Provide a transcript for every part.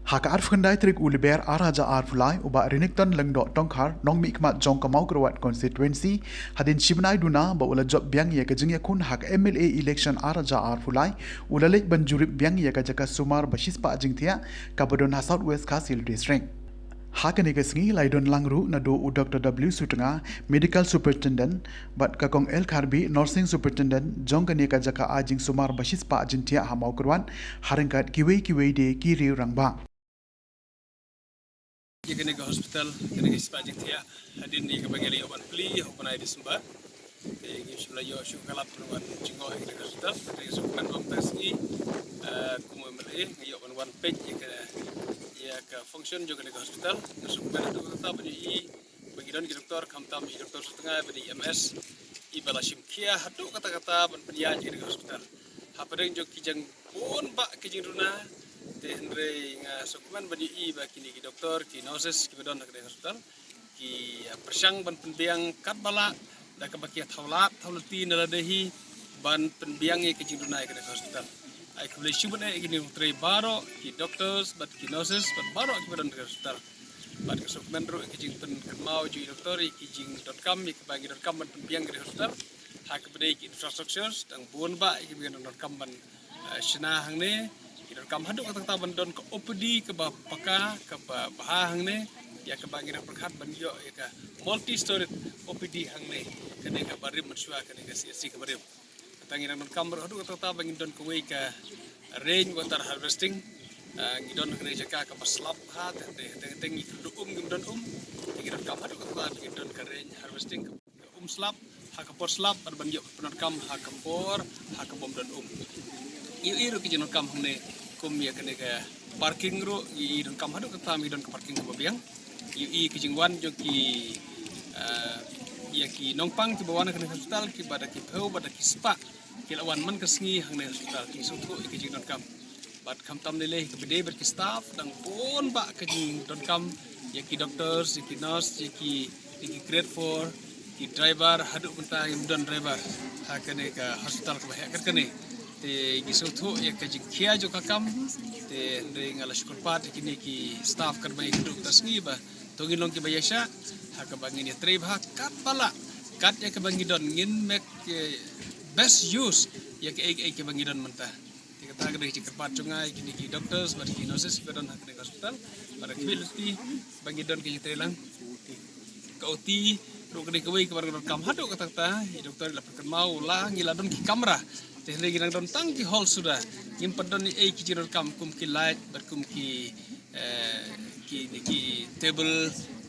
Haka arfkandai trik uliber araja arfulai uba rinikton lengdo tongkar nong mikmat jong kamau keruat constituency hadin shibnai duna ba ula job biang ye kajing yakun hak MLA election araja arfulai ulalek banjurip biang ye kajaka sumar bashispa jingtia kabadon ha southwest kasil district. Hakani kesengi laidon langru nado u Dr. W Sutenga medical superintendent bat kakong El Karbi nursing superintendent jongkani kajaka ajing sumar bashispa jintia hamau keruat haringkat kiwei de kiri rangba. Kini ke hospital, kini ke sepanjang tiap hadir di kebagian obat peli, obat air Desember. Kini sudah yo syukalap penuan jinggo kini ke hospital, kini sukan bang pesi, kumulai yo penuan page ya ke function juga kini ke hospital. Sukan itu tetap beri bagian doktor, kamtam doktor setengah beri MS, ibalasim kia hatu kata-kata pendian kini ke hospital. Hapadeng jo kijang pun pak kijang runa. Henry sukuman bani kini ki doktor ki nurses ki badon ke hospital ki persang ban penbiang kat bala da ka bakia thawlati naladehi ban penbiang ke jinduna ke hospital ai kubli shibun kini tre baro ki doctors bat ki nurses bat baro ki badon ke hospital bat ke sukuman ro ki jing pen mau ji doktor ki jing.com ki bagi.com ban penbiang ke hospital hak bade ki infrastructures dang bun ba ki bagi.com ban shina hangne kam haduk kata bandon ke OPD ke bapaka ke bahang ne ya ke bangiran perkhat banjo ya ke multi story OPD hang ne kene ke barim mansua kene ke CSC ke barim tangiran kam haduk kata bangin don ke we ke rain water harvesting ngidon kene jaka ke paslap hat de tengi keduk ngidon tangiran kam haduk kata bangin don ke rain harvesting ke slap ha ke por slap bar banjo penon kam ha ke por ha ke bom don iru ke jenon kam hang ne kum ya kene ke parking ro i don kam hadu kata mi don ke parking ke biang i ke jingwan jo ki ya ki nongpang ki bawana kene hospital ki bada ki pheu bada ki spa ki lawan man ke sngi hang ne hospital ki sutu ke jing don kam bad kam tam le ke bede ber ki staff dang pon ba ke jing don kam ya ki doctors ki nurse ya ki grade 4 ki driver hadu kunta im don driver ha kene ke hospital ke bahak kene te gisutu ya kajik kia jo kakam te ngala syukur pat kini ki staff kan bayi duduk tasngi ba tongin long ki bayasha ha ka bangin ya trib ha kat pala kat ya ka bangin don ngin make best use ya ka ek bangin don menta ti kata ka ki pat chungai kini ki doctors ba ki nurses ba don ha ka hospital para quality bangin don ki trelang ka oti ro ka ke bar kam hadu kata doktor la perkan mau la ngila don ki kamera tehre ginang don tang ki hall sudah nyimpan don ki jiror kam kum ki light berkum ki table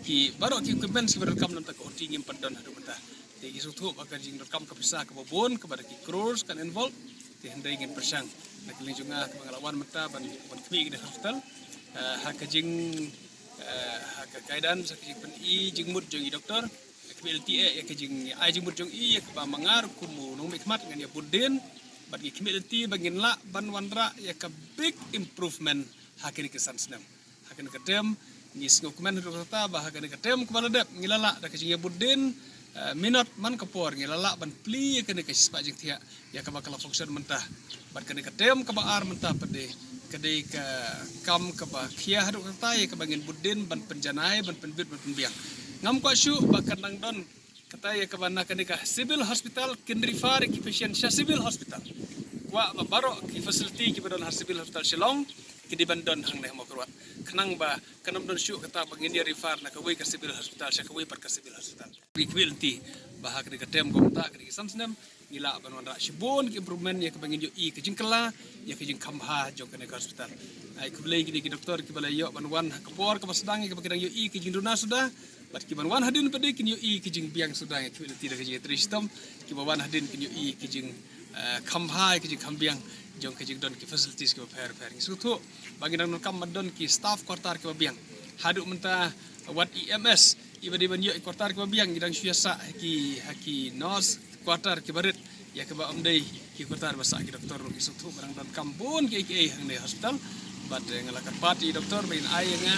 ki baro ki bench ki kam don tak oti nyimpan don hadu menta te ki sutu bakar jing kam ka pisah ka bobon ka bar ki crores kan involved tehre ngin persang nak linjunga ka pengalawan menta ban kmi ki hospital ha ka jing ha ka kaidan sa ki pen jing mut jong doktor KLTA ya ka jing ai jing mut jong ya ka mangar kumu nong mikmat ngan ya budin bagi community bangin la ban wanra ya ka big improvement hakini kesan senam hakini ketem ni ngokumen rota bah hakini ketem kepala dep ngilala da kajing budin minot man kapor ngilala ban pli ya kene kaspa jing tia ya ka bakal function mentah ban kene ketem ka baar mentah pede kedai ka kam ka ba khia hadu kata ya ka bangin budin ban penjanai ban penbit ban penbiang ngam kwa syu bakan nang don kata ya kabana kanika civil hospital kindri far ki patient civil hospital wa baro ki facility ki badon civil hospital Shillong ki di bandon hang ne mo kurwat kanang ba kanam don syu kata bangin dia rifar na kawai ka civil hospital sya kawai par ka civil hospital equality bahak ni katem ko ta ki samsnam gila banwan ra shibon ki improvement ya ka bangin yo ki jingkala ya ki jing kambha jo ka hospital ai kublai ki doktor ki balai yo banwan kapor ka pasdang ki bakidang yo ki jinduna sudah bat ki banwan hadin pede kin yo ki jing biang sudah ki tidak ki tristam ki bawan hadin kin yo ki jing kambha ki jing kambiang jong ki jing don ki facilities ki fair so tu bagi nang kam don ki staff kwartar ki biang hadu menta wat EMS ibadi ban yo kwartar ki biang gidang syasa haki nos kwartar ki barit ya ke ba amdai ki kwartar basa ki doktor ki so tu barang don kampun ki hang ne hospital bat ngalakan parti doktor main ai nga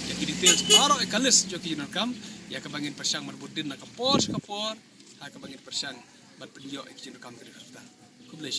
ya ki details baro kalis jo ki kam ya ka bangin persang marbudin na kapor ha ka bangin persang bat penjo ki kam ki hospital kublai